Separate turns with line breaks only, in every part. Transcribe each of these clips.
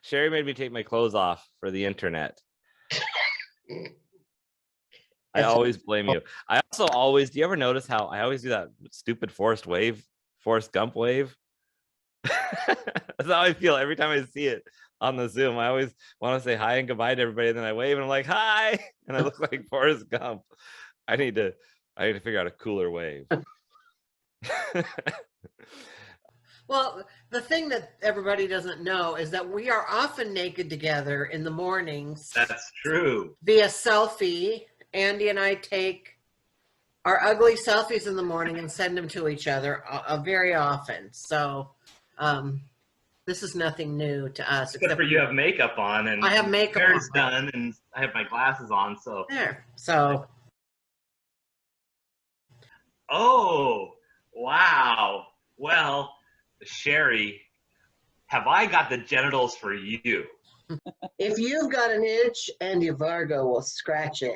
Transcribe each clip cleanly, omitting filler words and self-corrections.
Cheri made me take my clothes off for the internet. I always blame you. I also always, do you ever notice how I always do that stupid Forrest Gump wave? That's how I feel every time I see it on the Zoom. I always want to say hi and goodbye to everybody, and then I wave and I'm like, hi, and I look like Forrest Gump. I need to figure out a cooler wave.
Well, the thing that everybody doesn't know is that we are often naked together in the mornings.
That's true.
Via selfie. Andy and I take our ugly selfies in the morning and send them to each other very often. So this is nothing new to us.
Except for you have makeup on, and
I have makeup
my hair's done, and I have my glasses on. So
there. So.
Oh, wow. Well, Cheri, have I got the genitals for you?
If you've got an itch, Andy Vargo will scratch it.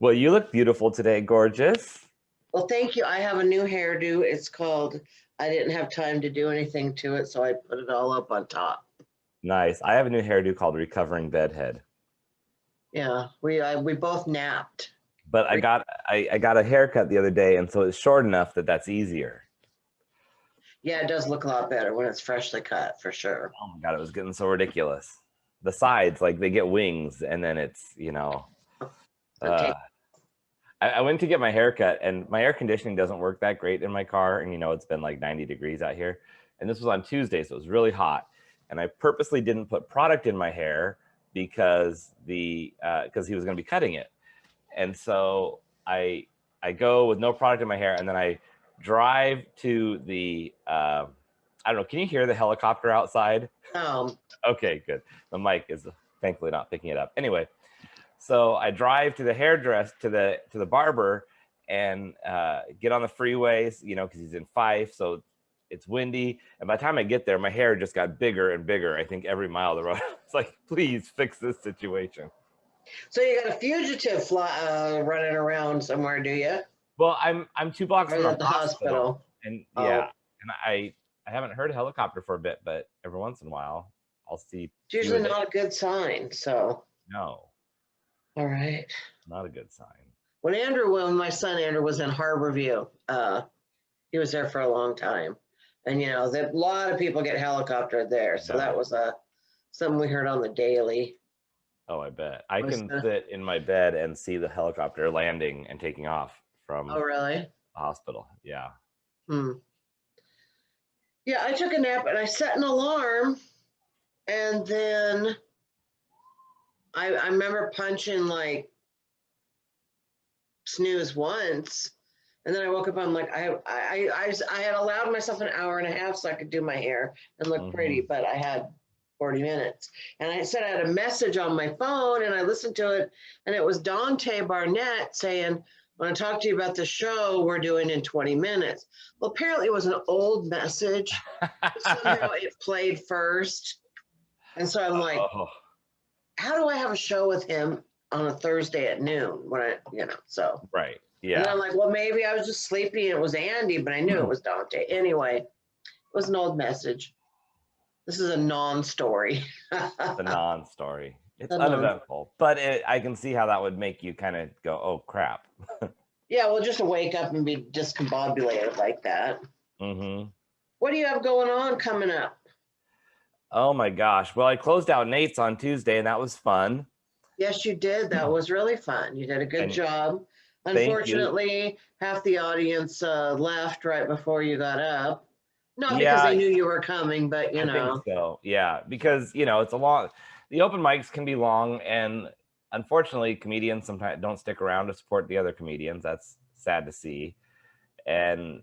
Well, you look beautiful today, gorgeous.
Well, thank you. I have a new hairdo. It's called, I didn't have time to do anything to it, so I put it all up on top.
Nice. I have a new hairdo called Recovering Bedhead.
Yeah, we both napped.
But I got a haircut the other day, and so it's short enough that that's easier.
Yeah, it does look a lot better when it's freshly cut, for sure.
Oh my God, it was getting so ridiculous. The sides, like they get wings, and then it's,
Okay.
I went to get my haircut, and my air conditioning doesn't work that great in my car, and it's been like 90 degrees out here, and this was on Tuesday, so it was really hot, and I purposely didn't put product in my hair because he was going to be cutting it, and so I go with no product in my hair, and then I drive to the I don't know, can you hear the helicopter outside? Okay, good. The mic is thankfully not picking it up. Anyway, so I drive to the hairdresser, to the barber, and get on the freeways, because he's in Fife, so it's windy. And by the time I get there, my hair just got bigger and bigger. I think every mile of the road. It's like, please fix this situation.
So you got a fugitive running around somewhere, do you?
Well, I'm 2 blocks from
the hospital.
And yeah, and I haven't heard a helicopter for a bit, but every once in a while I'll see.
It's usually not a good sign. So
no.
All right.
Not a good sign.
When my son Andrew was in Harborview, he was there for a long time. And, a lot of people get helicoptered there. So that was something we heard on the daily.
Oh, I bet. I can sit in my bed and see the helicopter landing and taking off from
the
hospital. Yeah.
Yeah, I took a nap and I set an alarm. And then I remember punching like snooze once, and then I woke up. I'm like, I had allowed myself an hour and a half so I could do my hair and look pretty, but I had 40 minutes. And I said I had a message on my phone, and I listened to it, and it was Dante Barnett saying, "I want to talk to you about the show we're doing in 20 minutes." Well, apparently it was an old message. Somehow it played first, and so I'm like, how do I have a show with him on a Thursday at noon when so.
Right. Yeah.
And I'm like, well, maybe I was just sleepy and it was Andy, but I knew it was Dante. Anyway, it was an old message. This is a non-story.
It's a non-story. It's uneventful, but I can see how that would make you kind of go, oh, crap.
Yeah, well, just to wake up and be discombobulated like that.
Mm-hmm.
What do you have going on coming up?
Oh my gosh. Well, I closed out Nate's on Tuesday, and that was fun.
Yes, you did. That was really fun. You did a good job. Unfortunately, half the audience left right before you got up. Not because they knew you were coming, but I
think so. Yeah, because it's the open mics can be long, and unfortunately comedians sometimes don't stick around to support the other comedians. That's sad to see. And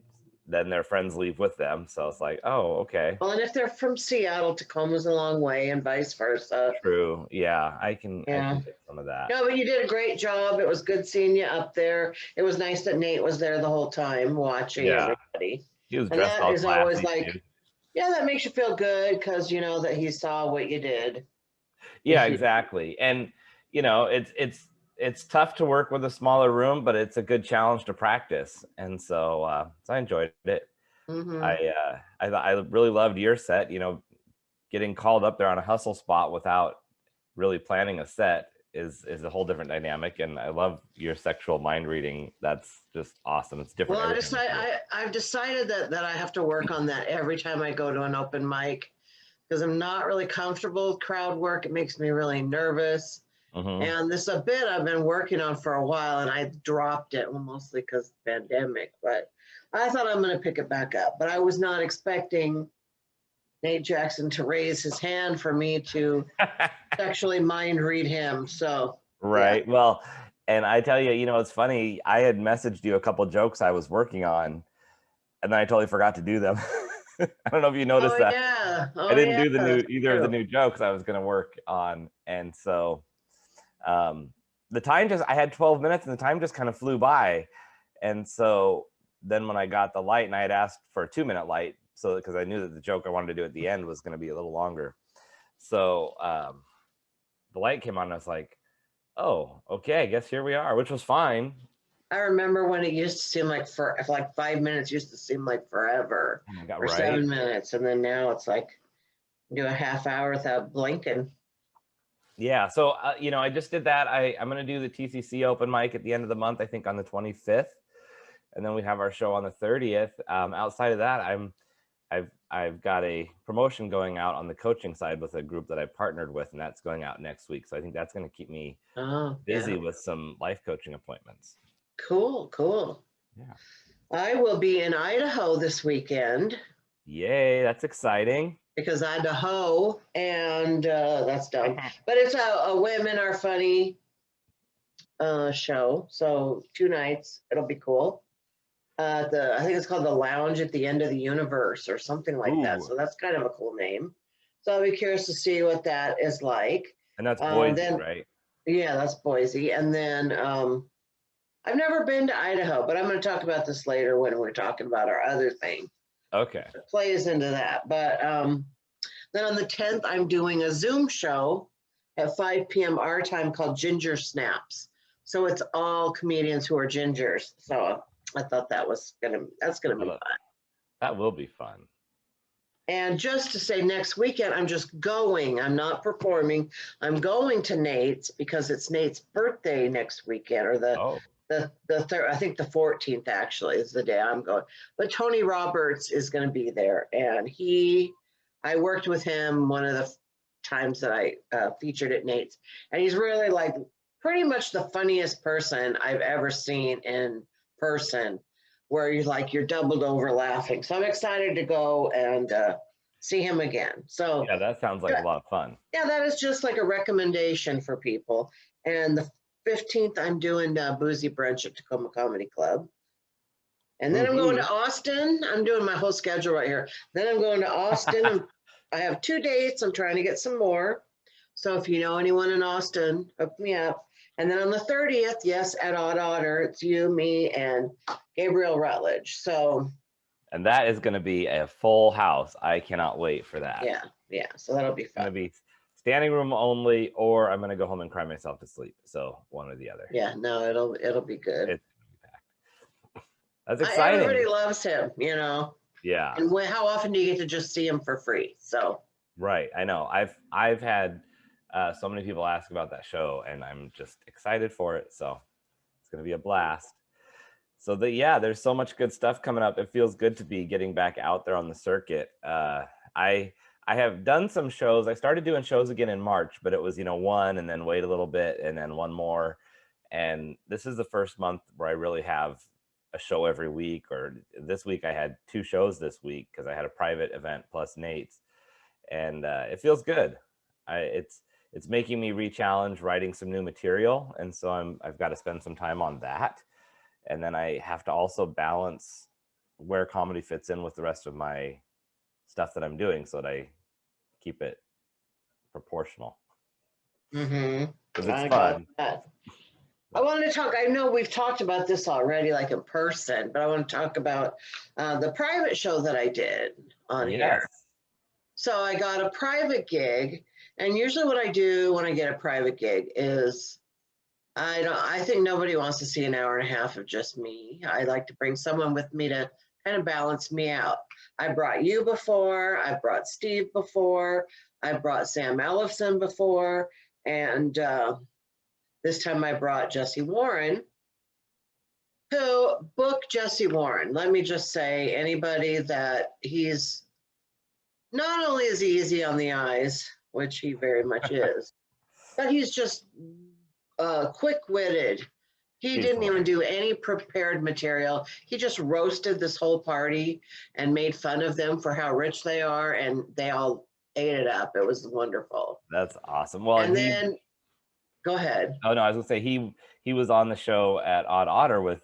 then their friends leave with them. So it's like, oh, okay.
Well, and if they're from Seattle, Tacoma's a long way, and vice versa.
True. Yeah, I can
Yeah.
get some of that.
No, but you did a great job. It was good seeing you up there. It was nice that Nate was there the whole time watching
Yeah.
everybody.
He was
And
dressed
that
all
is always
classy
like,
too.
yeah, that makes you feel good because you know that he saw what you did.
Yeah, exactly. And it's tough to work with a smaller room, but it's a good challenge to practice. And so I enjoyed it.
Mhm.
I really loved your set, getting called up there on a hustle spot without really planning a set is a whole different dynamic. And I love your sexual mind reading. That's just awesome. It's different.
Well,
every time I do it.
I've decided that I have to work on that every time I go to an open mic because I'm not really comfortable with crowd work. It makes me really nervous.
Mhm.
And this is a bit I've been working on for a while, and I dropped it, well, mostly because of the pandemic. But I thought I'm going to pick it back up. But I was not expecting Nate Jackson to raise his hand for me to sexually mind read him. So
Right. Well, and I tell you, it's funny. I had messaged you a couple jokes I was working on, and then I totally forgot to do them. I don't know if you noticed
oh
that.
yeah, oh
I didn't
yeah,
do
that's
either of the
true.
new jokes I was going to work on, and so the time I had 12 minutes, and the time just kind of flew by. And so then when I got the light, and I had asked for a 2-minute light, so because I knew that the joke I wanted to do at the end was going to be a little longer, so the light came on, and I was like, oh, okay, I guess here we are, which was fine.
I remember when it used to seem like for like 5 minutes used to seem like forever,
Oh my God,
or
right?
7 minutes, and then now it's like do a half hour without blinking.
Yeah, so I just did that. I'm going to do the TCC open mic at the end of the month, I think on the 25th, and then we have our show on the 30th. Outside of that, I've got a promotion going out on the coaching side with a group that I partnered with, and that's going out next week. So I think that's going to keep me
Oh,
busy
yeah.
with some life coaching appointments.
Cool.
Yeah.
I will be in Idaho this weekend
Yay, that's exciting.
because Idaho, and that's done. But it's a Women Are Funny show. So 2 nights, it'll be cool. I think it's called The Lounge at the End of the Universe or something like that.
Ooh.
So that's kind of a cool name. So I'll be curious to see what that is like.
And that's Boise, right?
Yeah, that's Boise. And then I've never been to Idaho, but I'm going to talk about this later when we're talking about our other thing.
Okay.
It plays into that. But then on the 10th, I'm doing a Zoom show at 5 p.m. our time called Ginger Snaps. So it's all comedians who are gingers. So I thought that's gonna be fun.
That will be fun.
And just to say, next weekend, I'm just going. I'm not performing. I'm going to Nate's because it's Nate's birthday next weekend, or the third. I think the 14th actually is the day I'm going. But Tony Roberts is going to be there, and I worked with him one of the times that I featured at Nate's, and he's really like pretty much the funniest person I've ever seen in person, where you're doubled over laughing. So I'm excited to go and see him again. So
yeah, that sounds like a lot of fun.
Yeah, that is just like a recommendation for people. And the 15th, I'm doing Boozy Brunch at Tacoma Comedy Club. And then I'm going to Austin. I'm doing my whole schedule right here. Then I'm going to Austin. I have 2 dates. I'm trying to get some more. So if you know anyone in Austin, hook me up. And then on the 30th, yes, at Odd Otter, it's you, me, and Gabriel Rutledge. So,
and that is going to be a full house. I cannot wait for that.
Yeah. So that'll be fun.
It's going to be standing room only, or I'm going to go home and cry myself to sleep. So one or the other.
Yeah, no, it'll be good.
It's going to be packed. That's exciting.
Everybody loves him,
Yeah.
And how often do you get to just see him for free? So.
Right. I know. I've had so many people ask about that show, and I'm just excited for it. So it's going to be a blast. So there's so much good stuff coming up. It feels good to be getting back out there on the circuit. I have done some shows. I started doing shows again in March, but it was, one and then wait a little bit and then one more. And this is the first month where I really have a show every week, or this week I had 2 shows this week because I had a private event plus Nate's. And it feels good. It's making me re-challenge writing some new material, and so I've got to spend some time on that. And then I have to also balance where comedy fits in with the rest of my stuff that I'm doing, so that I keep it proportional.
Mm-hmm.
Because it's
I got
fun.
that. I want to talk, I know we've talked about this already, like in person, but I want to talk about the private show that I did on
Yes.
here. So I got a private gig, and usually what I do when I get a private gig is I think nobody wants to see an hour and a half of just me. I like to bring someone with me to kind of balance me out. I brought you before, I brought Steve before, I brought Sam Ellison before, and this time I brought Jesse Warren. So book Jesse Warren. Let me just say, anybody that he's not only is he easy on the eyes, which he very much is, but he's just quick-witted. He didn't even do any prepared material. He just roasted this whole party and made fun of them for how rich they are, and they all ate it up. It was wonderful.
That's awesome. Well,
And then, go ahead.
oh no, I was gonna say he was on the show at Odd Otter with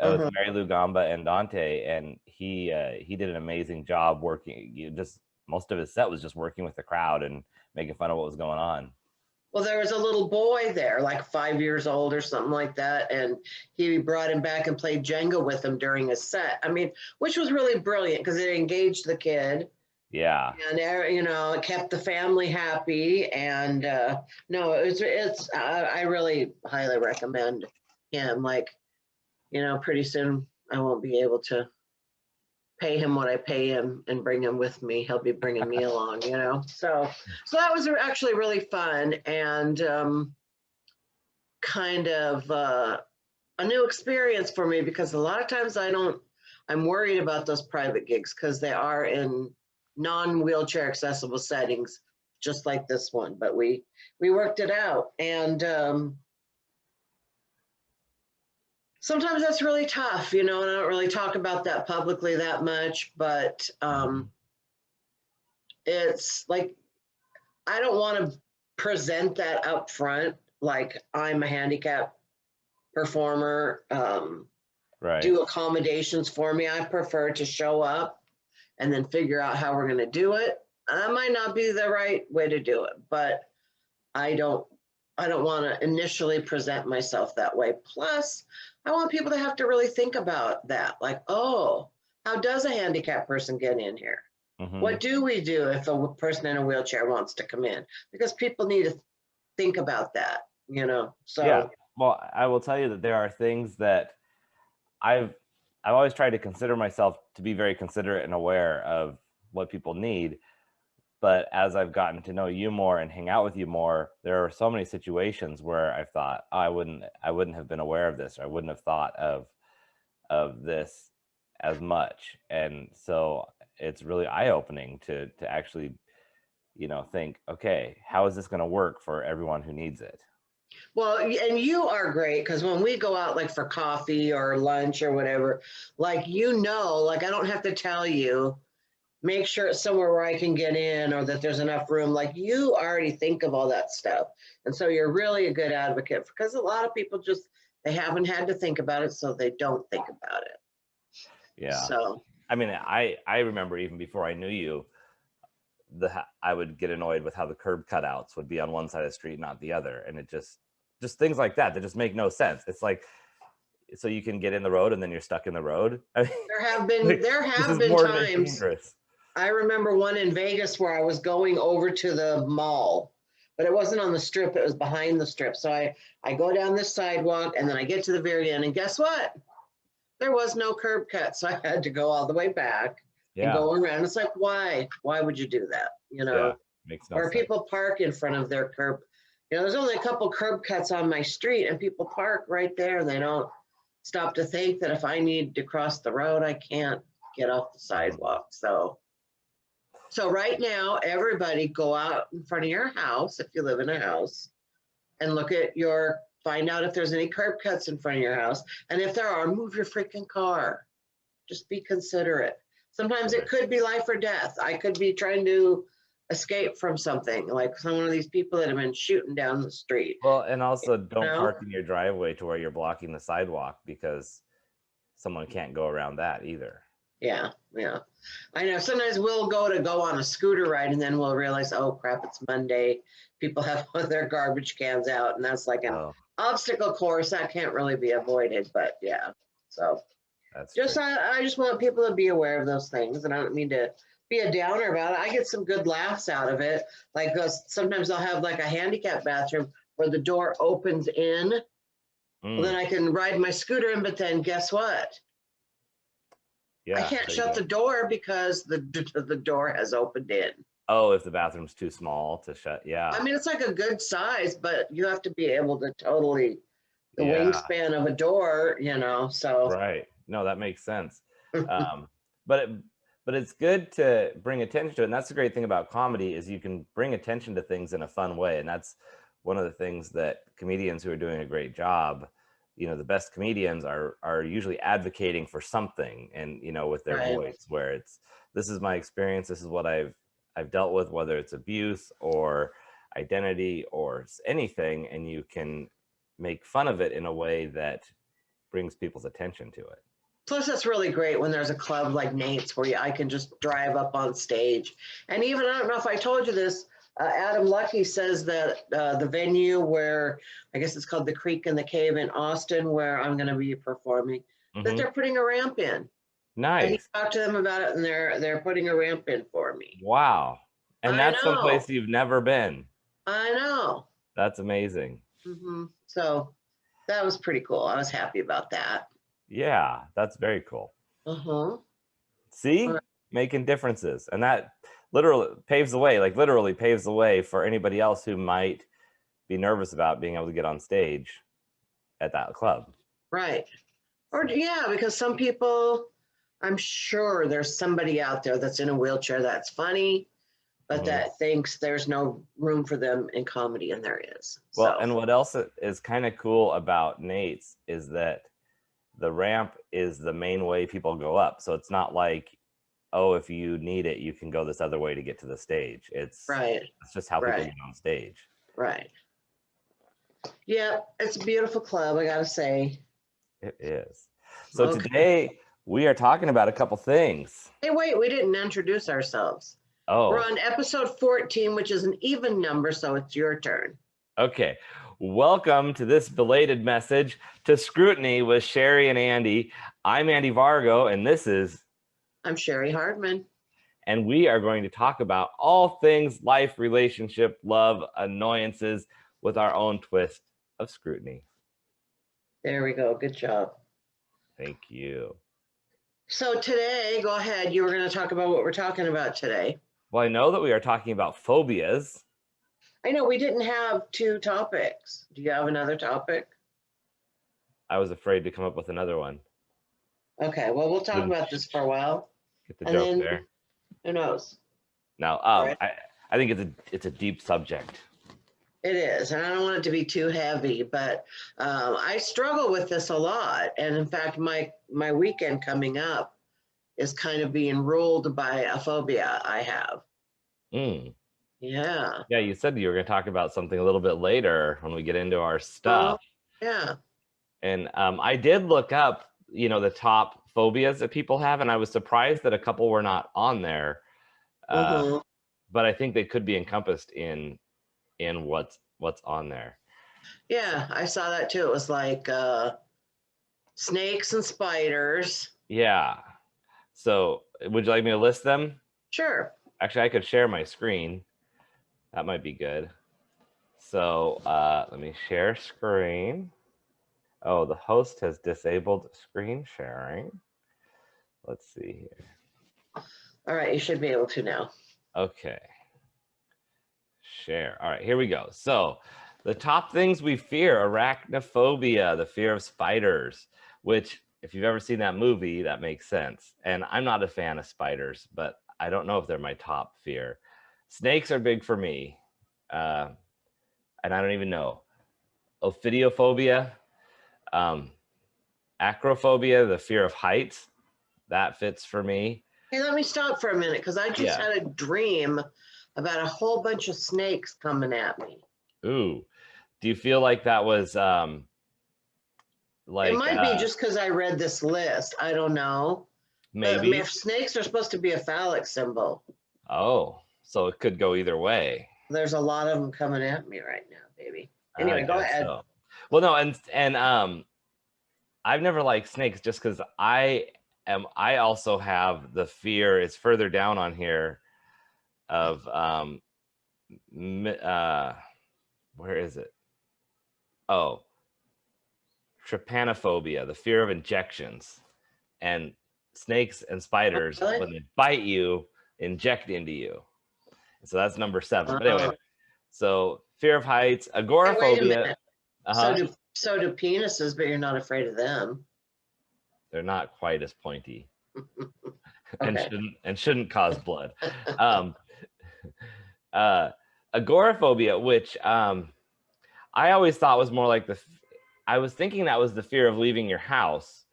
Mary Lou Gamba and Dante, and he did an amazing job working. Just most of his set was just working with the crowd and making fun of what was going on.
Well, there was a little boy there, like 5 years old or something like that, and he brought him back and played Jenga with him during his set. I mean, which was really brilliant because it engaged the kid.
Yeah.
And it kept the family happy. And no, I really highly recommend him. Like, pretty soon I won't be able to pay him what I pay him and bring him with me. He'll be bringing me along, So that was actually really fun and kind of a new experience for me, because a lot of times I'm worried about those private gigs because they are in non-wheelchair accessible settings, just like this one. But we worked it out, and sometimes that's really tough, and I don't really talk about that publicly that much, but it's like, I don't want to present that up front, like I'm a handicapped performer,
Right.
do accommodations for me. I prefer to show up and then figure out how we're going to do it. That might not be the right way to do it, but I don't want to initially present myself that way. Plus, I want people to have to really think about that. Like, oh, how does a handicapped person get in here?
Mhm.
What do we do if a person in a wheelchair wants to come in? Because people need to think about that, So
Yeah. Well, I will tell you that there are things that I've always tried to consider myself to be very considerate and aware of what people need. But as I've gotten to know you more and hang out with you more, there are so many situations where I've thought, oh, I wouldn't have been aware of this, or I wouldn't have thought of this as much. And so it's really eye-opening to actually, think, okay, how is this going to work for everyone who needs it?
Well, and you are great, because when we go out, like for coffee or lunch or whatever, like, like I don't have to tell you, make sure it's somewhere where I can get in or that there's enough room. Like, you already think of all that stuff. And so you're really a good advocate, because a lot of people they haven't had to think about it, so they don't think about it.
Yeah.
So,
I mean, I remember even before I knew you, I would get annoyed with how the curb cutouts would be on one side of the street, not the other. And it just things like that just make no sense. It's like, so you can get in the road and then you're stuck in the road. I mean,
there have been times.
Dangerous.
I remember one in Vegas where I was going over to the mall, but it wasn't on the strip. It was behind the strip. So I go down this sidewalk and then I get to the very end, and guess what? There was no curb cut. So I had to go all the way back and go around. It's like, why? Why would you do that?
Yeah, makes no
or
sense.
People park in front of their curb. There's only a couple curb cuts on my street, and people park right there, and they don't stop to think that if I need to cross the road, I can't get off the sidewalk. So right now, everybody go out in front of your house, if you live in a house, and find out if there's any curb cuts in front of your house. And if there are, move your freaking car. Just be considerate. Sometimes it could be life or death. I could be trying to escape from something, like some of these people that have been shooting down the street.
Well, and also don't park in your driveway to where you're blocking the sidewalk, because someone can't go around that either.
Yeah, yeah. I know sometimes we'll go on a scooter ride and then we'll realize, oh crap, it's Monday. People have their garbage cans out, and that's like an
Oh,
obstacle course that can't really be avoided. But yeah, so
that's
just
true.
I just want people to be aware of those things, and I don't mean to be a downer about it. I get some good laughs out of it. Like sometimes I'll have like a handicap bathroom where the door opens in. Well, then I can ride my scooter in, but then guess what?
Yeah.
I can't
there you
shut
go.
the door because the door has opened in.
Oh, if the bathroom's too small to shut. Yeah.
I mean, it's like a good size, but you have to be able to totally the
Yeah.
wingspan of a door, so.
Right. No, that makes sense. But it's good to bring attention to it. And that's the great thing about comedy is you can bring attention to things in a fun way. And that's one of the things that comedians who are doing a great job, the best comedians are usually advocating for something and, with their
Right.
voice where this is my experience. This is what I've dealt with, whether it's abuse or identity or anything. And you can make fun of it in a way that brings people's attention to it.
Plus, it's really great when there's a club like Nate's where I can just drive up on stage. And even, I don't know if I told you this, Adam Lucky says that the venue where, I guess it's called the Creek and the Cave in Austin, where I'm going to be performing, that they're putting a ramp in. And he
Nice.
talked to them about it, and they're putting a ramp in for me.
Wow. And
I
that's
know.
someplace you've never been.
I know.
That's amazing.
So that was pretty cool. I was happy about that.
Yeah, that's very cool. See,
Right.
making differences. And that literally paves the way for anybody else who might be nervous about being able to get on stage at that club.
Right. Or yeah, because some people, I'm sure there's somebody out there that's in a wheelchair that's funny, but that thinks there's no room for them in comedy, and there is.
Well, and what else is kind of cool about Nate's is that the ramp is the main way people go up. So it's not like, oh, if you need it, you can go this other way to get to the stage. It's just how people get on stage.
Right. Yeah, it's a beautiful club, I gotta say.
It is. So today we are talking about a couple things.
Hey, wait, we didn't introduce ourselves.
Oh.
We're on episode 14, which is an even number, so it's your turn.
Okay. Welcome to this belated message to Scrutiny with Cheri and Andy. I'm Andy Vargo, and
I'm Cheri Hardman.
And we are going to talk about all things life, relationship, love, annoyances with our own twist of scrutiny.
There we go. Good job.
Thank you.
So today, go ahead. You were going to talk about what we're talking about today.
Well, I know that we are talking about phobias.
I know we didn't have two topics. Do you have another topic?
I was afraid to come up with another one.
Okay, well, we'll talk about this for a while.
Get the joke there.
Who knows?
Now,
right.
I think it's a deep subject.
It is, and I don't want it to be too heavy, but I struggle with this a lot. And in fact, my weekend coming up is kind of being ruled by a phobia I have. Yeah.
Yeah, you said you were going to talk about something a little bit later when we get into our stuff.
Yeah.
And I did look up, the top phobias that people have, and I was surprised that a couple were not on there. But I think they could be encompassed in what's on there.
Yeah, I saw that too. It was like snakes and spiders.
Yeah. So would you like me to list them?
Sure.
Actually, I could share my screen. That might be good. So let me share screen. Oh, the host has disabled screen sharing. Let's see here.
All right, you should be able to now.
Okay. Share. All right, here we go. So the top things we fear: arachnophobia, the fear of spiders, which if you've ever seen that movie, that makes sense. And I'm not a fan of spiders, but I don't know if they're my top fear. Snakes are big for me. And I don't even know. Ophidiophobia, acrophobia, the fear of heights, that fits for me.
Hey, let me stop for a minute because I just had a dream about a whole bunch of snakes coming at me.
Ooh, do you feel like that was
it might be just because I read this list. I don't know.
Maybe.
Snakes are supposed to be a phallic symbol.
Oh, so it could go either way.
There's a lot of them coming at me right now, baby.
I
Anyway, go
guess
ahead.
so. Well, no, and I've never liked snakes just because I also have the fear. It's further down on here of where is it? Oh, trypanophobia, the fear of injections. And snakes and spiders,
Really?
when they bite you, inject into you. So that's number 7. But anyway, so fear of heights,
Hey, wait a
agoraphobia.
minute. So do penises, but you're not afraid of them.
They're not quite as pointy
Okay.
and shouldn't cause blood. Agoraphobia, which I always thought was more like I was thinking that was the fear of leaving your house,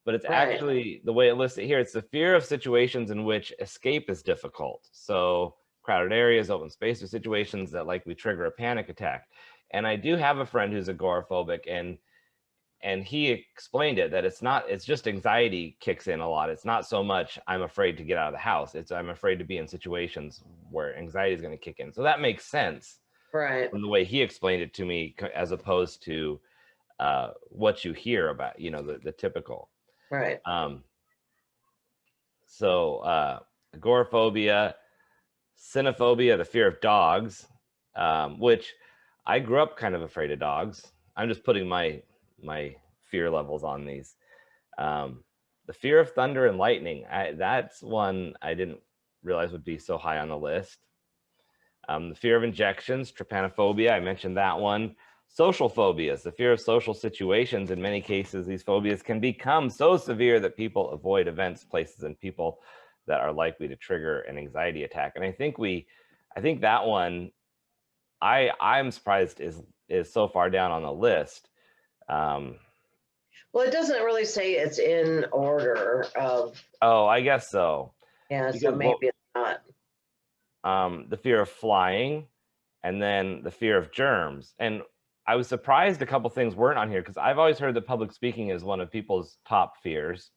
but it's
Right.
actually the way it lists it here. It's the fear of situations in which escape is difficult. So crowded areas, open space, or situations that likely trigger a panic attack. And I do have a friend who's agoraphobic, and he explained it that it's just anxiety kicks in a lot. It's not so much I'm afraid to get out of the house. It's I'm afraid to be in situations where anxiety is going to kick in. So that makes sense
Right.
from the way he explained it to me, as opposed to what you hear about, the typical.
Right.
So agoraphobia, cynophobia, the fear of dogs, which I grew up kind of afraid of dogs. I'm just putting my fear levels on these. The fear of thunder and lightning, that's one I didn't realize would be so high on the list. The fear of injections, trypanophobia, I mentioned that one. Social phobias, the fear of social situations. In many cases, these phobias can become so severe that people avoid events, places, and people that are likely to trigger an anxiety attack. And I think that one, I'm surprised is so far down on the list.
Well, it doesn't really say it's in order of.
Oh, I guess so.
Yeah, so maybe it's not.
The fear of flying, and then the fear of germs. And I was surprised a couple things weren't on here, because I've always heard that public speaking is one of people's top fears.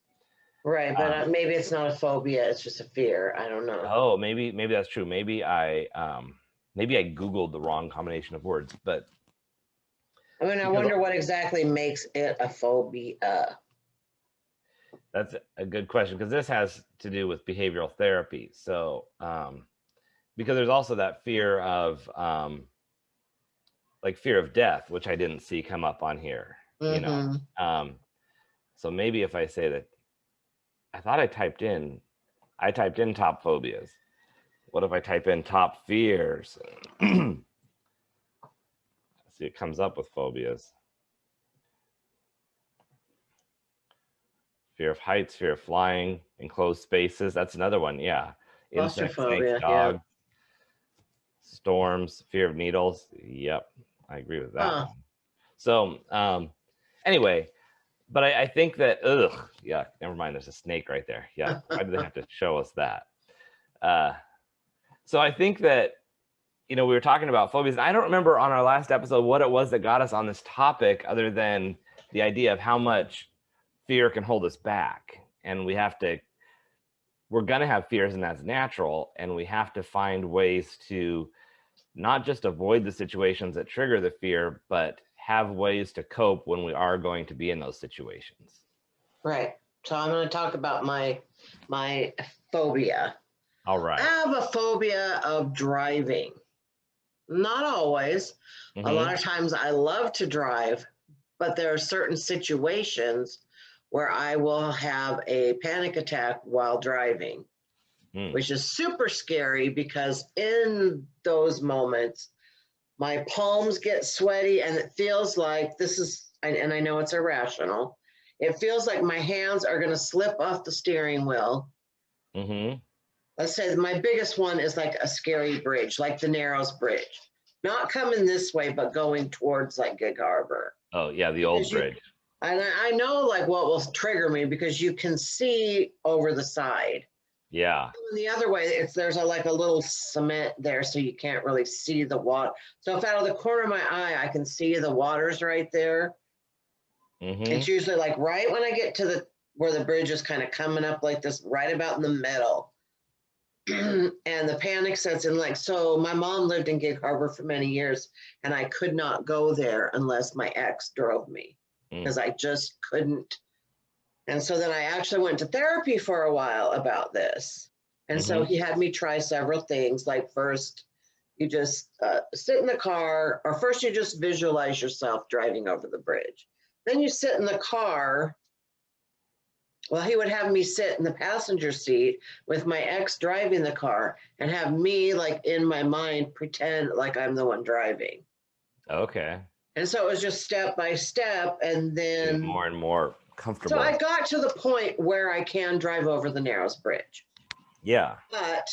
Right, but maybe it's not a phobia; it's just a fear. I don't know.
Oh, maybe that's true. Maybe I Googled the wrong combination of words, but
I mean, I wonder what exactly makes it a phobia.
That's a good question, because this has to do with behavioral therapy. So, because there's also that fear of like fear of death, which I didn't see come up on here. So maybe if I say that, I thought I typed in top phobias. What if I type in top fears? See, it comes up with phobias. Fear of heights, fear of flying, enclosed spaces. That's another one. Yeah. Insects, snakes, dogs, storms, fear of needles. Yep. I agree with that one. So, anyway, but I think that, never mind. There's a snake right there. Yeah. Why do they have to show us that? So I think that, we were talking about phobias. And I don't remember on our last episode what it was that got us on this topic, other than the idea of how much fear can hold us back. And we're going to have fears, and that's natural. And we have to find ways to not just avoid the situations that trigger the fear, but have ways to cope when we are going to be in those situations.
Right. So I'm going to talk about my phobia.
All right.
I have a phobia of driving. Not always.
Mm-hmm.
A lot of times I love to drive, but there are certain situations where I will have a panic attack while driving, which is super scary, because in those moments, my palms get sweaty, and it feels like and I know it's irrational, it feels like my hands are going to slip off the steering wheel.
Mm-hmm.
Let's say my biggest one is like a scary bridge, like the Narrows Bridge. Not coming this way, but going towards like Gig Harbor.
Oh, yeah, the old bridge.
And I know like what will trigger me, because you can see over the side.
Yeah.
And the other way, there's a little cement there, so you can't really see the water. So if out of the corner of my eye, I can see the water's right there.
Mm-hmm.
It's usually like right when I get to where the bridge is kind of coming up like this, right about in the middle. And the panic sets in. Like, so my mom lived in Gig Harbor for many years, and I could not go there unless my ex drove me, because I just couldn't. And so then I actually went to therapy for a while about this. And so he had me try several things. Like, first, you just sit in the car, or first you just visualize yourself driving over the bridge. Then you sit in the car. Well, he would have me sit in the passenger seat with my ex driving the car, and have me, like, in my mind, pretend like I'm the one driving.
Okay.
And so it was just step by step. And then
more and more comfortable.
So I got to the point where I can drive over the Narrows Bridge.
Yeah.
But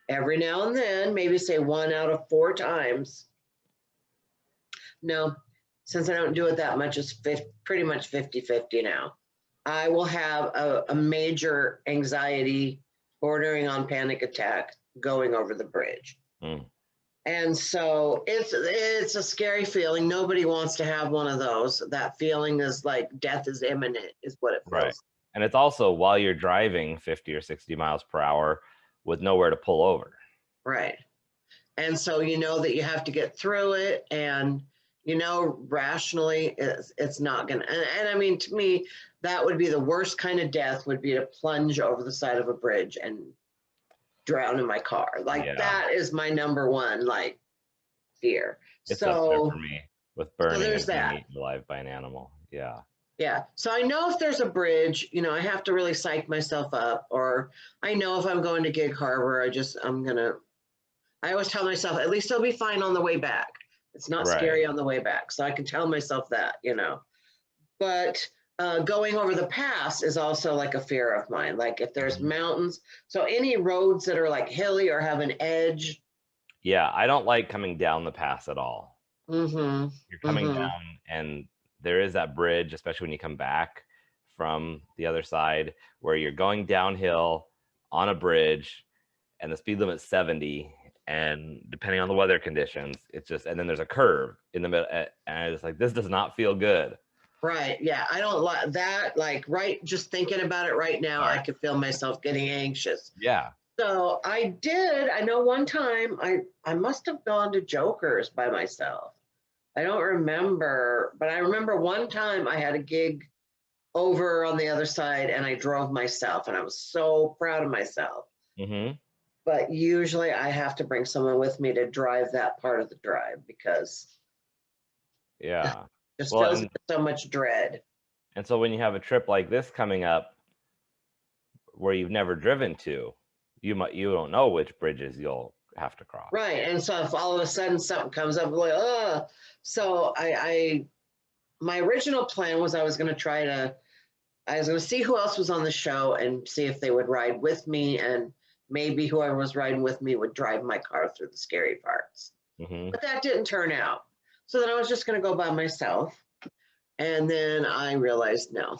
every now and then, maybe say 1 out of 4 times. No, since I don't do it that much, it's pretty much 50-50 now. I will have a major anxiety bordering on panic attack going over the bridge. And so it's a scary feeling. Nobody wants to have one of those. That feeling is like death is imminent, is what it feels.
Right. And it's also while you're driving 50 or 60 miles per hour with nowhere to pull over.
Right. And so you know that you have to get through it, and you know rationally it's not gonna, and I mean, to me, that would be the worst kind of death, would be to plunge over the side of a bridge and drown in my car. Like, that is my number one, like, fear.
It's up there for me with burning
there's
and
that.
being eaten alive by an animal. Yeah.
Yeah. So I know if there's a bridge, you know, I have to really psych myself up, or I know if I'm going to Gig Harbor, I always tell myself, at least I'll be fine on the way back. It's not scary on the way back. So I can tell myself that, you know. But going over the pass is also like a fear of mine. Like, if there's mountains, so any roads that are like hilly or have an edge.
Yeah, I don't like coming down the pass at all.
You're
coming down, and there is that bridge, especially when you come back from the other side, where you're going downhill on a bridge, and the speed limit's 70, and depending on the weather conditions, it's just, and then there's a curve in the middle, and it's like, this does not feel good.
Right. Yeah. I don't like that. Like, just thinking about it right now, I could feel myself getting anxious.
Yeah.
So I know one time I must have gone to Joker's by myself. I don't remember, but I remember one time I had a gig over on the other side, and I drove myself, and I was so proud of myself. But usually I have to bring someone with me to drive that part of the drive, because just fills me with so much dread.
And so when you have a trip like this coming up where you've never driven to, you don't know which bridges you'll have to cross.
Right. And so if all of a sudden something comes up, like, so my original plan was I was going to see who else was on the show and see if they would ride with me, and maybe whoever was riding with me would drive my car through the scary parts. But that didn't turn out. So then I was just going to go by myself. And then I realized, no,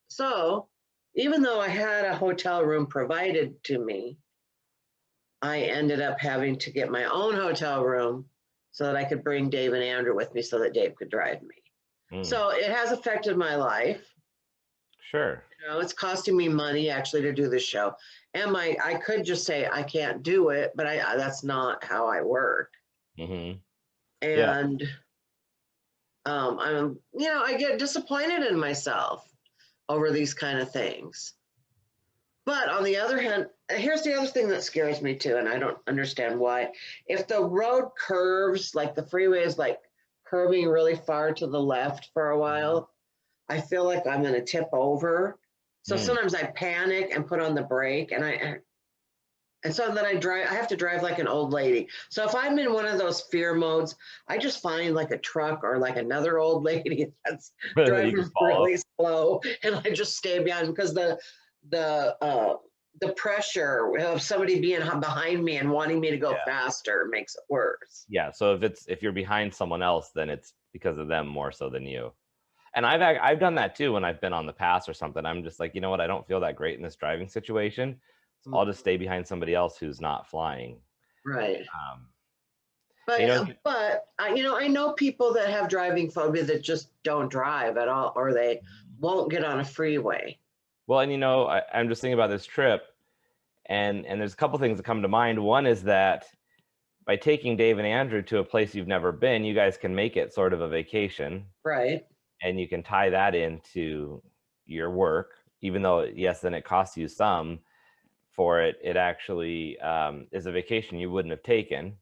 so even though I had a hotel room provided to me, I ended up having to get my own hotel room so that I could bring Dave and Andrew with me, so that Dave could drive me. So it has affected my life.
Sure.
You know, it's costing me money actually to do this show. And I could just say I can't do it, but that's not how I work. And I'm, you know, I get disappointed in myself over these kind of things. But on the other hand, here's the other thing that scares me too, and I don't understand why. If the road curves, like the freeway is like curving really far to the left for a while, I feel like I'm going to tip over. So sometimes I panic and put on the brake, and so then I have to drive like an old lady. So if I'm in one of those fear modes, I just find like a truck or like another old lady that's driving really slow, and I just stay behind, because the pressure of somebody being behind me and wanting me to go faster makes it worse.
Yeah. So if you're behind someone else, then it's because of them more so than you. And I've done that too when I've been on the pass or something. I'm just like, you know what? I don't feel that great in this driving situation. So I'll just stay behind somebody else who's not flying.
Right. But
You know,
I know people that have driving phobia that just don't drive at all, or they won't get on a freeway.
well, and I'm just thinking about this trip, and there's a couple things that come to mind. One is that by taking Dave and Andrew to a place you've never been, you guys can make it sort of a vacation,
Right.
and you can tie that into your work, even though, yes, then it costs you some for it. It actually is a vacation you wouldn't have taken.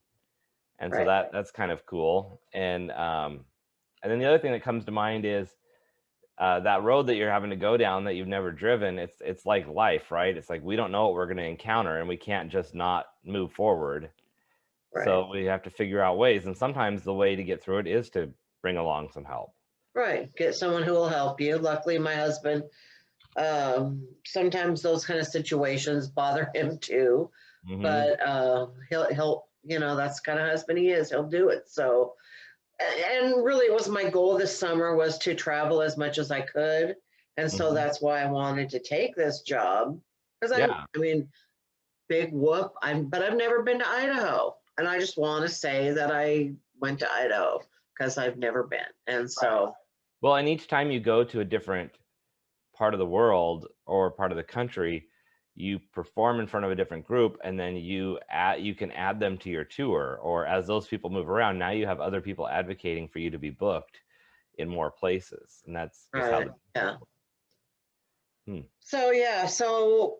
And so
Right.
that's kind of cool. And then the other thing that comes to mind is that road that you're having to go down that you've never driven. It's like life, right? It's like we don't know what we're going to encounter, and we can't just not move forward.
Right.
So we have to figure out ways, and sometimes the way to get through it is to bring along some help.
Right. Get someone who will help you. Luckily, my husband, sometimes those kind of situations bother him too,
Mhm.
but he'll that's the kind of husband he is. He'll do it. So, and really, it was my goal this summer was to travel as much as I could, and so
Mhm.
that's why I wanted to take this job because
Yeah.
I mean, big whoop. But I've never been to Idaho, and I just want to say that I went to Idaho because I've never been, and so.
Well, and each time you go to a different part of the world or part of the country, you perform in front of a different group, and then you can add them to your tour. Or as those people move around, now you have other people advocating for you to be booked in more places, and that's just how
Right. Yeah.
Hmm.
So yeah. So.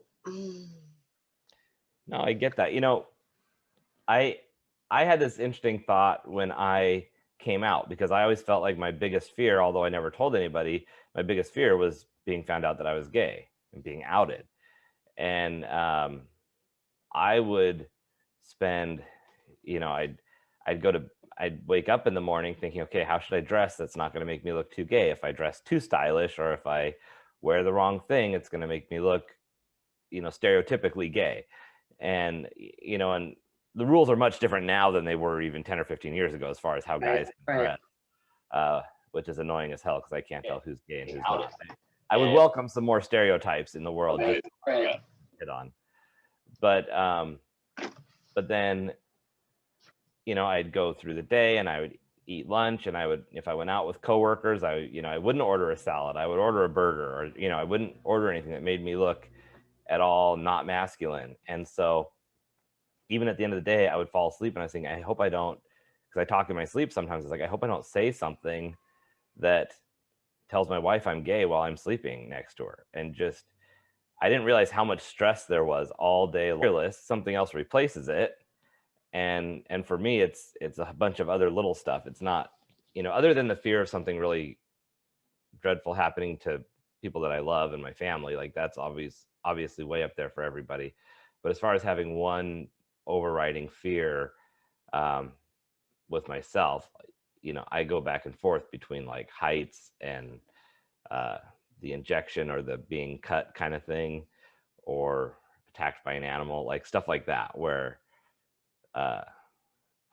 No, I get that. I had this interesting thought when I came out, because I always felt like my biggest fear, although I never told anybody, my biggest fear was being found out that I was gay and being outed. And I would spend, I'd wake up in the morning thinking, okay, how should I dress that's not going to make me look too gay? If I dress too stylish, or if I wear the wrong thing, it's going to make me look, stereotypically gay. And and the rules are much different now than they were even 10 or 15 years ago as far as how guys can dress, which is annoying as hell because I can't tell who's gay and who's not. I would welcome some more stereotypes in the world just to hit on. But then, I'd go through the day and I would eat lunch, and if I went out with coworkers, I wouldn't order a salad. I would order a burger, or, I wouldn't order anything that made me look at all not masculine. And so even at the end of the day, I would fall asleep and I was thinking, I hope I don't, because I talk in my sleep sometimes. It's like, I hope I don't say something that tells my wife I'm gay while I'm sleeping next to her. And just, I didn't realize how much stress there was all day long. Something else replaces it. And for me, it's a bunch of other little stuff. It's not, other than the fear of something really dreadful happening to people that I love and my family, like that's obviously way up there for everybody. But as far as having one overriding fear with myself, I go back and forth between like heights and the injection or the being cut kind of thing, or attacked by an animal, like stuff like that, where I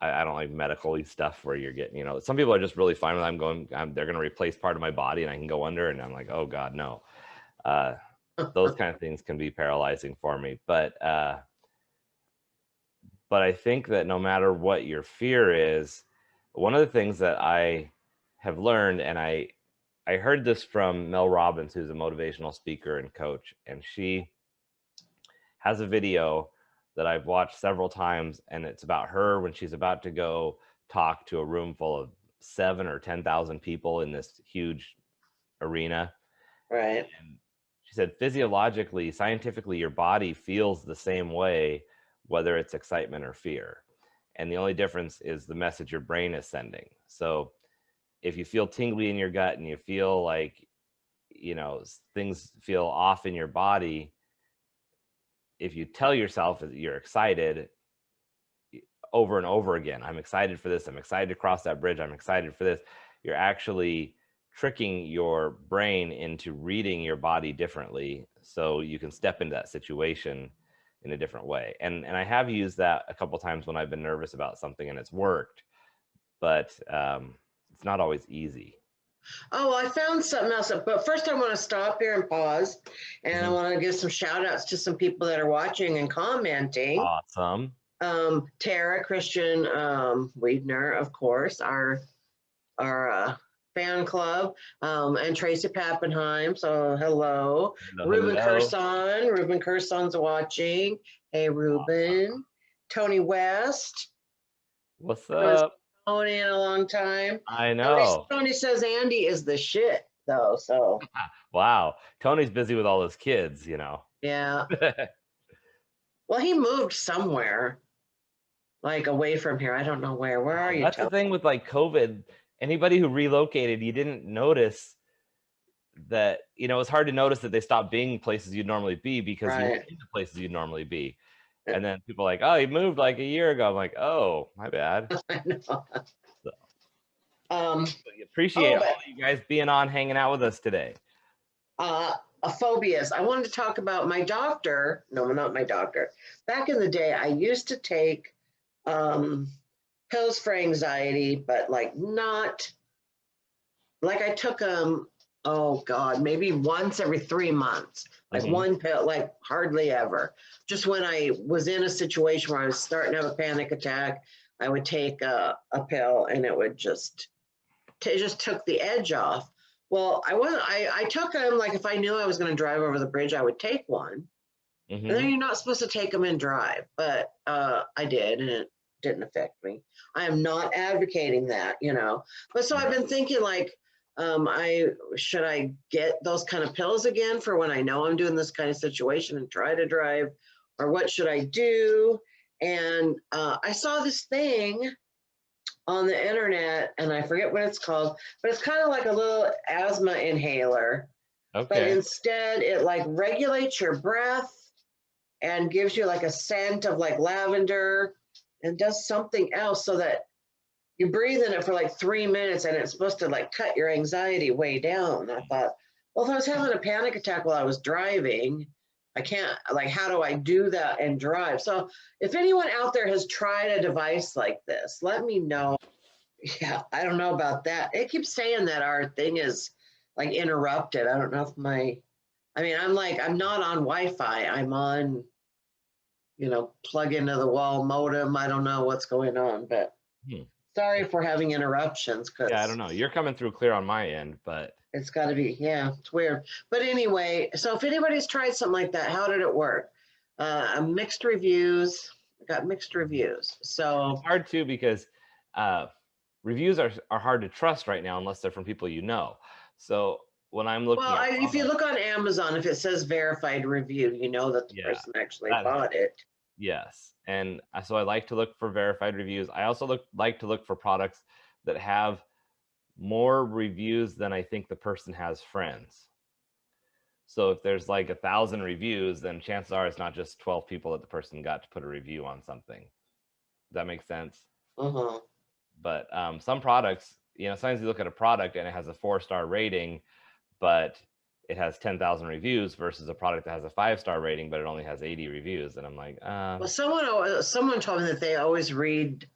don't like medical stuff where you're getting, some people are just really fine with they're going to replace part of my body and I can go under, and I'm like, oh God, no. Those kind of things can be paralyzing for me. But I think that no matter what your fear is, one of the things that I have learned, and I heard this from Mel Robbins, who's a motivational speaker and coach, and she has a video that I've watched several times, and it's about her when she's about to go talk to a room full of 7,000 or 10,000 people in this huge arena.
Right.
And she said, physiologically, scientifically, your body feels the same way, whether it's excitement or fear. And the only difference is the message your brain is sending. So if you feel tingly in your gut and you feel like, things feel off in your body, if you tell yourself that you're excited over and over again, I'm excited for this, I'm excited to cross that bridge, I'm excited for this, you're actually tricking your brain into reading your body differently, so you can step into that situation in a different way. And I have used that a couple times when I've been nervous about something, and it's worked, but it's not always easy.
Oh, I found something else. But first, I want to stop here and pause. And I want to give some shout outs to some people that are watching and commenting.
Awesome.
Tara Christian Wiedner, of course, our fan club, and Tracy Pappenheim. So hello. Ruben Curson. Ruben Curson's watching. Hey, Ruben. Tony West.
What's up?
Tony in a long time.
I know.
Tony says Andy is the shit, though. So
wow. Tony's busy with all his kids,
yeah. Well, he moved somewhere, like away from here. I don't know where. Where are you?
That's the thing with like COVID. Anybody who relocated, you didn't notice that, it's hard to notice that they stopped being places you'd normally be because you were in the places you'd normally be. And then people are like, oh, you moved like a year ago. I'm like, oh, my bad.
I know.
So, appreciate all you guys being on, hanging out with us today.
Phobias. I wanted to talk about my doctor. No, not my doctor. Back in the day, I used to take pills for anxiety, but like not like I took them. Oh God, maybe once every 3 months, like one pill, like hardly ever. Just when I was in a situation where I was starting to have a panic attack, I would take a pill, and it would just took the edge off. Well, I took them, like if I knew I was going to drive over the bridge, I would take one. And then you're not supposed to take them and drive, but I did, and it didn't affect me. I am not advocating that, But so I've been thinking like, should I get those kind of pills again for when I know I'm doing this kind of situation and try to drive, or what should I do? And I saw this thing on the internet, and I forget what it's called, but it's kind of like a little asthma inhaler. Okay. But instead it like regulates your breath and gives you like a scent of like lavender and does something else so that you breathe in it for like 3 minutes, and it's supposed to like cut your anxiety way down. I thought, well, if I was having a panic attack while I was driving, I can't, like, how do I do that and drive? So if anyone out there has tried a device like this, let me know. Yeah, I don't know about that. It keeps saying that our thing is like interrupted. I don't know if I'm not on Wi-Fi. I'm on, plug into the wall modem. I don't know what's going on, but sorry for having interruptions.
Yeah, I don't know. You're coming through clear on my end, but
it's got to be, it's weird. But anyway, so if anybody's tried something like that, how did it work? Mixed reviews. Got mixed reviews. So
it's hard too because reviews are hard to trust right now unless they're from people you know. So when I'm looking
if you look on Amazon, if it says verified review, you know that the person actually bought it.
Yes. And so I like to look for verified reviews. I also like to look for products that have more reviews than I think the person has friends. So if there's like 1,000 reviews, then chances are it's not just 12 people that the person got to put a review on something. Does that make sense? But some products, sometimes you look at a product and it has a 4-star rating, but it has 10,000 reviews versus a product that has a 5-star rating, but it only has 80 reviews. And I'm like,
well, someone told me that they always read,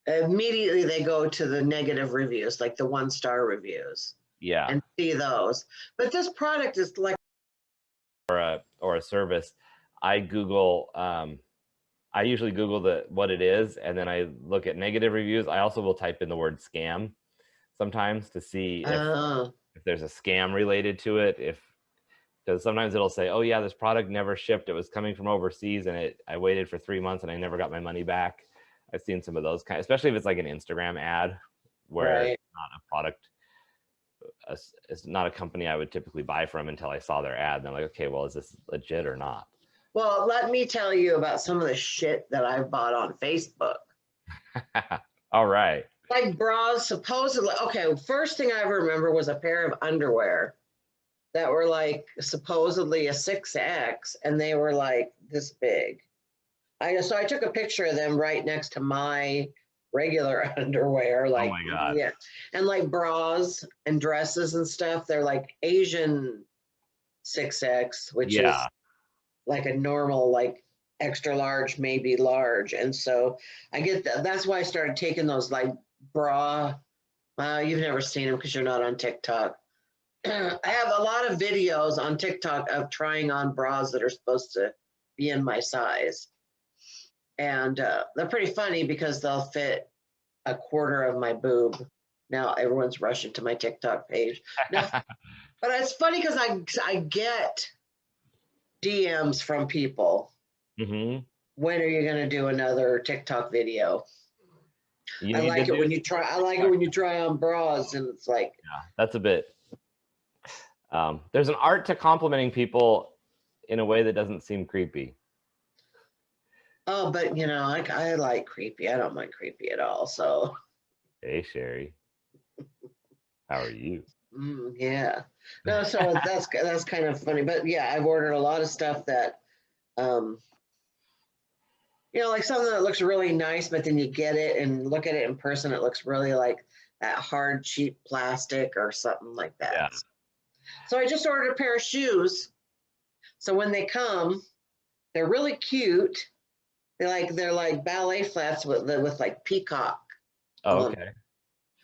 immediately they go to the negative reviews, like the 1-star reviews.
Yeah.
And see those. But this product is like,
or a service. I usually Google what it is, and then I look at negative reviews. I also will type in the word scam sometimes to see if there's a scam related to it. Because sometimes it'll say, oh yeah, this product never shipped. It was coming from overseas, and I waited for 3 months and I never got my money back. I've seen some of those especially if it's like an Instagram ad where it's not a product. It's not a company I would typically buy from until I saw their ad. And I'm like, okay, well, is this legit or not?
Well, let me tell you about some of the shit that I've bought on Facebook.
All right.
Like bras, supposedly. Okay, first thing I ever remember was a pair of underwear that were like supposedly a 6X, and they were like this big. So I took a picture of them right next to my regular underwear. Like,
oh my God.
Yeah. And like bras and dresses and stuff, they're like Asian 6X, which is like a normal, like extra large, maybe large. And so I get that. That's why I started taking those like bra. You've never seen them because you're not on TikTok. I have a lot of videos on TikTok of trying on bras that are supposed to be in my size. And they're pretty funny because they'll fit a quarter of my boob. Now everyone's rushing to my TikTok page. No, but it's funny because I get DMs from people.
Mm-hmm.
When are you going to do another TikTok video? I like it when you try. I like it when you try on bras, and it's like,
yeah, that's a bit. There's an art to complimenting people in a way that doesn't seem creepy.
oh, but you know, I like creepy. I don't mind creepy at all. So,
Hey, Cheri, how are you?
Yeah, no. So that's kind of funny. But yeah, I've ordered a lot of stuff that, you know, like something that looks really nice, but then you get it and look at it in person, it looks really like that hard, cheap plastic or something like that.
Yeah.
So I just ordered a pair of shoes. So when they come, they're really cute. They're like ballet flats with like peacock.
Oh, okay.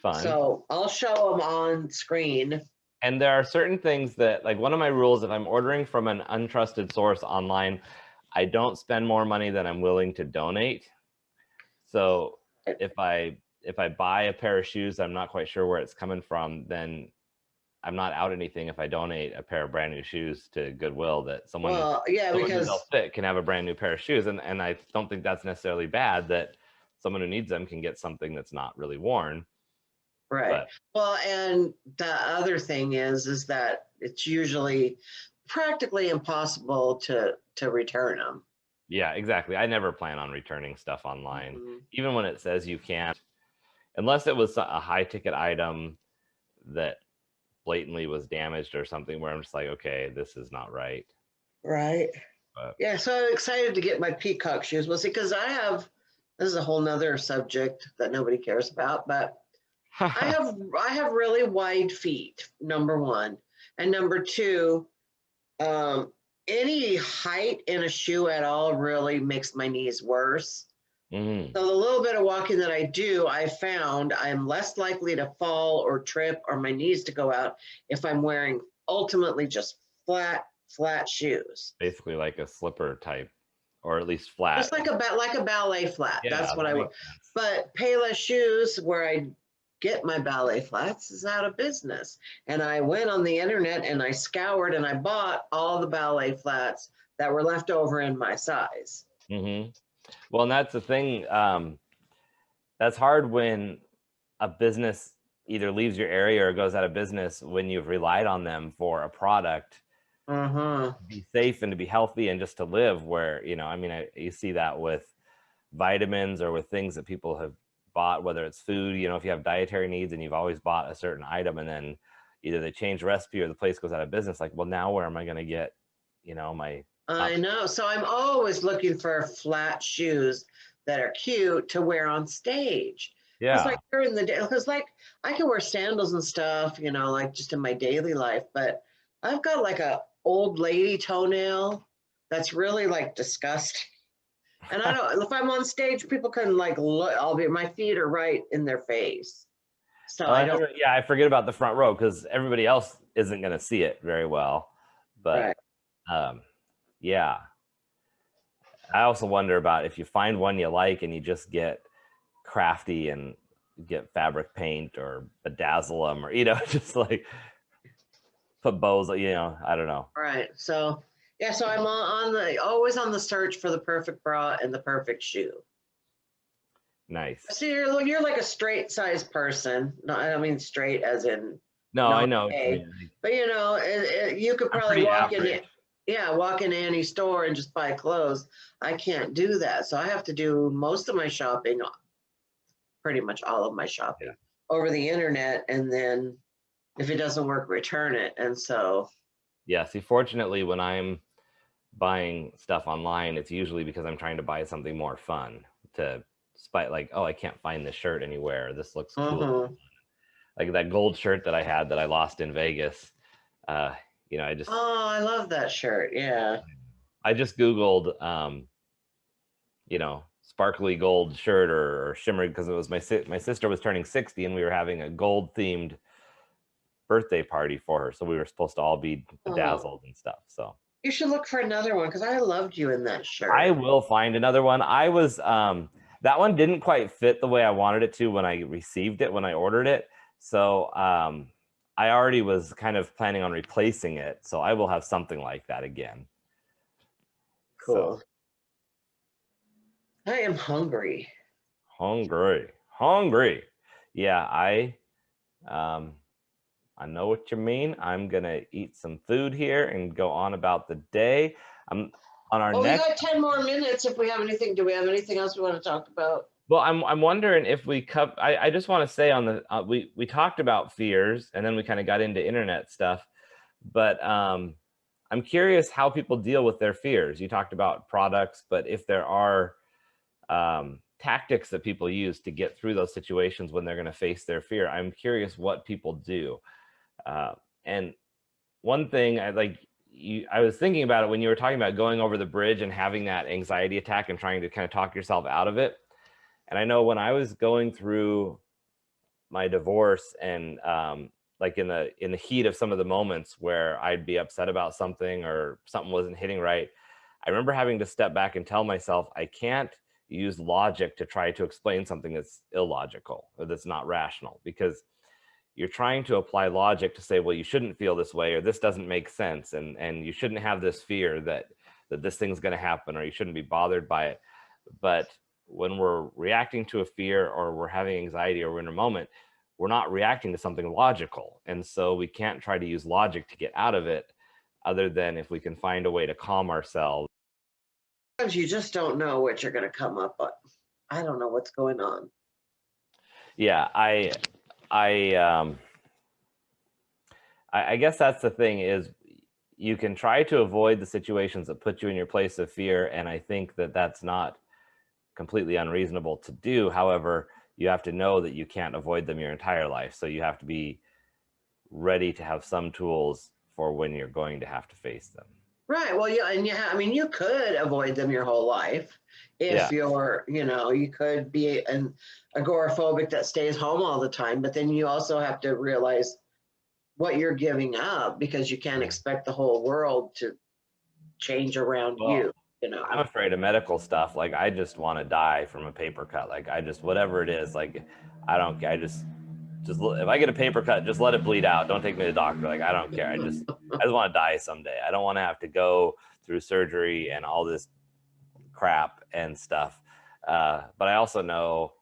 Fun.
So I'll show them on screen.
And there are certain things that, like, one of my rules, if I'm ordering from an untrusted source online, I don't spend more money than I'm willing to donate. So if I buy a pair of shoes, I'm not quite sure where it's coming from, then I'm not out anything if I donate a pair of brand new shoes to Goodwill that someone,
Well, yeah,
someone
because
who's fit can have a brand new pair of shoes. And I don't think that's necessarily bad that someone who needs them can get something that's not really worn.
right.
But,
Well, and the other thing is that it's usually practically impossible to return them.
yeah, exactly. I never plan on returning stuff online,
Mhm.
even when it says you can't, unless it was a high ticket item that blatantly was damaged or something where I'm just like, okay, this is not right.
Right.
But
Yeah, so I'm excited to get my peacock shoes. Well, see, because this is a whole nother subject that nobody cares about, but I have really wide feet, number one. And number two, any height in a shoe at all really makes my knees worse.
Mhm.
So the little bit of walking that I do, I found I'm less likely to fall or trip or my knees to go out if I'm wearing ultimately just flat shoes.
Basically like a slipper type, or at least flat.
Just like a ballet flat.
Yeah,
That's what
that
I would.
makes sense.
But Payless Shoes, where I get my ballet flats, is out of business. And I went on the internet and I scoured and I bought all the ballet flats that were left over in my size.
Mm-hmm. Well, and that's the thing. That's hard when a business either leaves your area or goes out of business when you've relied on them for a product
Uh-huh.
to be safe and to be healthy and just to live. Where, you know, I mean, you see that with vitamins or with things that people have bought, whether it's food, you know, if you have dietary needs and you've always bought a certain item and then either they change the recipe or the place goes out of business, like, well, now where am I going to get, you know, my
I know. So I'm always looking for flat shoes that are cute to wear on stage.
yeah.
It's like during the day, because like I can wear sandals and stuff, you know, like just in my daily life, but I've got like a old lady toenail that's really like disgusting. And I don't, if I'm on stage, people can like look, my feet are right in their face. So I don't.
Yeah, I forget about the front row because everybody else isn't going to see it very well. But
Right.
yeah, I also wonder about if you find one you like and you just get crafty and get fabric paint or bedazzle them, or, you know, just like put bows, you know, I don't know.
Right. So yeah, so I'm always on the search for the perfect bra and the perfect shoe.
Nice.
So you're like a straight size person. No, I don't mean straight as in
No, I know.
gay. But you know, you could probably walk in any store and just buy clothes. I can't do that. So I have to do most of my shopping, pretty much all of my shopping, over the internet, and then if it doesn't work, return it. And so
yeah, see, fortunately, when I'm buying stuff online, it's usually because I'm trying to buy something more fun to spite, like, oh, I can't find this shirt anywhere. This looks cool. Like that gold shirt that I had that I lost in Vegas. You know,
I love that shirt. Yeah.
I just Googled, you know, sparkly gold shirt or shimmery, because it was my sister was turning 60 and we were having a gold themed birthday party for her. So we were supposed to all be bedazzled and stuff. So
You should look for another one because I loved you in that shirt.
I will find another one. I was that one didn't quite fit the way I wanted it to when I received it, when I ordered it. So I already was kind of planning on replacing it. So I will have something like that again.
Cool.
So,
I am hungry.
hungry. Yeah, I know what you mean. I'm gonna eat some food here and go on about the day. I'm on our
Oh, we
next.
got 10 more minutes if we have anything. Do we have anything else we want to talk about?
Well, I'm wondering if we I just want to say on the we talked about fears and then we kind of got into internet stuff, but I'm curious how people deal with their fears. You talked about products, but if there are tactics that people use to get through those situations when they're going to face their fear, I'm curious what people do. And one thing I was thinking about it when you were talking about going over the bridge and having that anxiety attack and trying to kind of talk yourself out of it. And I know when I was going through my divorce and like in the heat of some of the moments where I'd be upset about something or something wasn't hitting right, I remember having to step back and tell myself I can't use logic to try to explain something that's illogical or that's not rational, because you're trying to apply logic to say, well, you shouldn't feel this way, or this doesn't make sense, and you shouldn't have this fear that this thing's going to happen, or you shouldn't be bothered by it. But when we're reacting to a fear or we're having anxiety or we're in a moment, we're not reacting to something logical. And so we can't try to use logic to get out of it, other than if we can find a way to calm ourselves.
Sometimes you just don't know what you're going to come up with. I don't know what's going on.
Yeah, I guess that's the thing, is you can try to avoid the situations that put you in your place of fear. And I think that that's not completely unreasonable to do. However, you have to know that you can't avoid them your entire life. So you have to be ready to have some tools for when you're going to have to face them.
Right. Well, yeah, and yeah, I mean, you could avoid them your whole life if you're, you could be an agoraphobic that stays home all the time, but then you also have to realize what you're giving up, because you can't expect the whole world to change around you.
I'm afraid of medical stuff. Like, I just want to die from a paper cut. Like, whatever it is, like, I don't care. I just if I get a paper cut, just let it bleed out. Don't take me to the doctor. Like, I don't care. I just want to die someday. I don't want to have to go through surgery and all this crap and stuff. But I also know,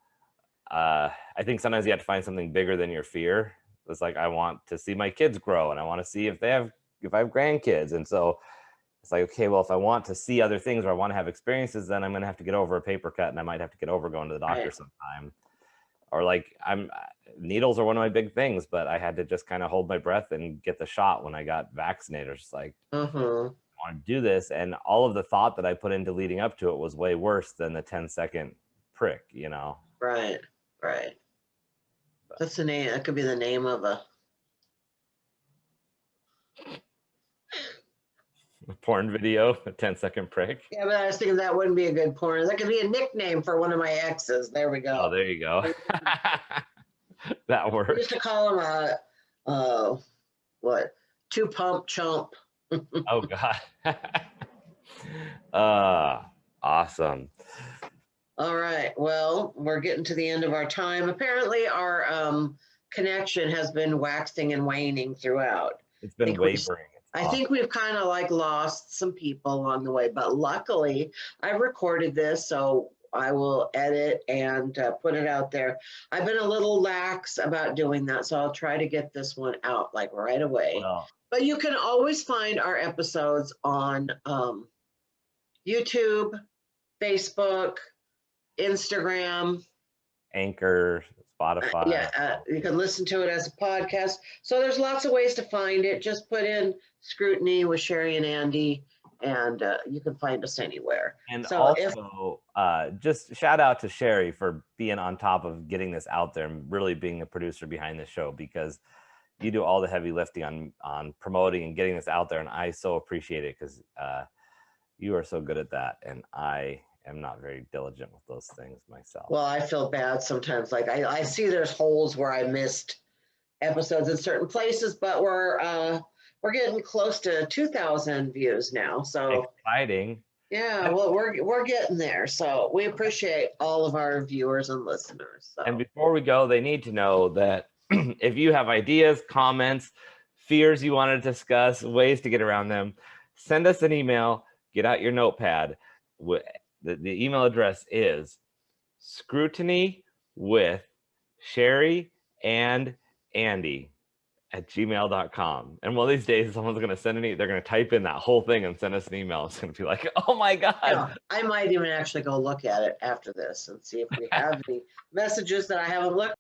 I think sometimes you have to find something bigger than your fear. It's like, I want to see my kids grow, and I want to see if I have grandkids. And so it's like, okay, well, if I want to see other things or I want to have experiences, then I'm going to have to get over a paper cut, and I might have to get over going to the doctor sometime. Or like, needles are one of my big things, but I had to just kind of hold my breath and get the shot when I got vaccinated. It's like, I want to do this. And all of the thought that I put into leading up to it was way worse than the 10-second prick,
Right. That's the name. That could be the name of a
porn video, a 10-second prick.
Yeah, but I was thinking that wouldn't be a good porn. That could be a nickname for one of my exes. There we go.
Oh, there you go. That works.
We used to call him two pump chump.
Oh God. Awesome.
All right. Well, we're getting to the end of our time. Apparently, our connection has been waxing and waning throughout.
It's been wavering.
I think we've kind of lost some people along the way, but luckily I've recorded this, so I will edit and put it out there. I've been a little lax about doing that, so I'll try to get this one out right away.
Well,
but you can always find our episodes on YouTube, Facebook, Instagram,
Anchor, Spotify.
You can listen to it as a podcast. So there's lots of ways to find it. Just put in Scrutiny with Cheri and Andy, and you can find us anywhere.
And so also, just shout out to Cheri for being on top of getting this out there and really being a producer behind the show, because you do all the heavy lifting on promoting and getting this out there, and I so appreciate it, because you are so good at that, and I am not very diligent with those things myself.
Well, I feel bad sometimes. I see there's holes where I missed episodes in certain places, but we're we're getting close to 2,000 views now. So
Exciting.
yeah, well, we're getting there. So we appreciate all of our viewers and listeners. So.
And before we go, they need to know that if you have ideas, comments, fears you want to discuss, ways to get around them, send us an email. Get out your notepad. The email address is scrutiny with Cheri and Andy at gmail.com. And one of these days, someone's going to send they're going to type in that whole thing and send us an email. It's going to be like, oh my God.
Yeah, I might even actually go look at it after this and see if we have any messages that I haven't looked